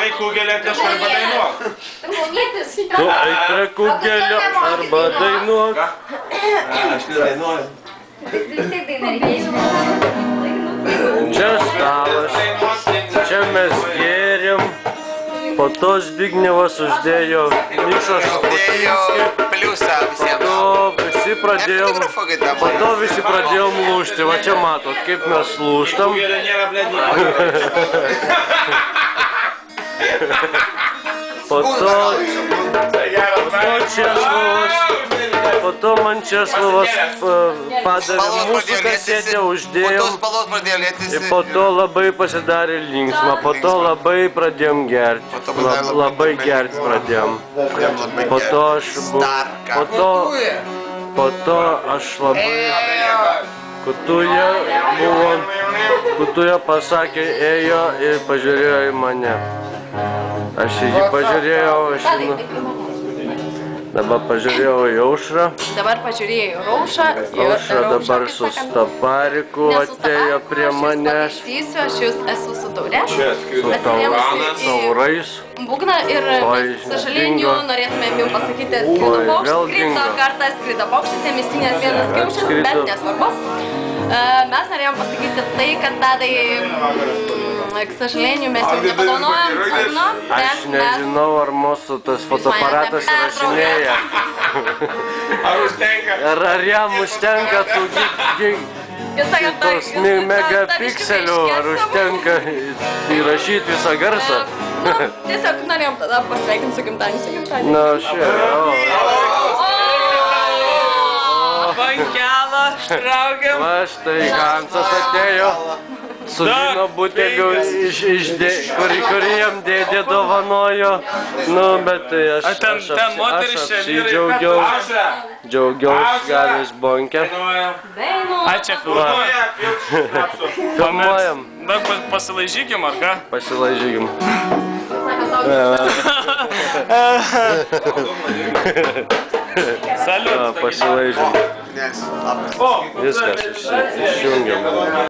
eik kugelį atnešk arba dainuok. Tu eik prie kugelio arba dainuok. Aš nedainuoju. Čia stalas, čia mes gėrėm. Po to Zbignevas uždėjo Mišos Šapotinskį. Po to visi pradėjom lūžti. Va čia matot, kaip mes lūžtam. Po to man Česlovas padavė mūsų kasetę, uždėjom. Ir po to labai pasidarė linksma. Po to labai pradėjom gerti. Labai gerti pradėjom. Po to aš labai... Kutuja pasakė, ėjo ir pažiūrėjo į mane. Aš į jį pažiūrėjau, dabar pažiūrėjau į Aušrą. Dabar pažiūrėjau į Aušrą. Aušra dabar su Stapariku atėjo prie manęs. Aš jūs esu su taure. Su taurais. Būgną ir su Žaliniu norėtumėm jums pasakyti, skrido paukštis, skrido kartą, skrido paukštis, emistinės vienas kiaušis, bet nesvarbu. Mes norėjom pasakyti tai, kad Tadai, к сожалению, mes jau nepadovanojom būgno. Aš nežinau, ar mūsų tas fotoaparatas įrašinėja. Ar jam užtenka tų megapikselių, ar užtenka įrašyti visą garsą? Tiesiog norėjom tada pasveikinti su gimtadieniu. Na, Bankelą štraukiam. Va štai Hansas atėjo su vyno buteliu, kurį jam dėdė dovanojo. Nu, bet tai aš apsidžiaugiau. Džiaugiausi gavęs bonkę. Ačiū, filmuoja. Filmuojam. Daug pasilaižykim, ar ką? Pasilaižykim. Saliut. Pasilaižym. Viskas, išjungiam.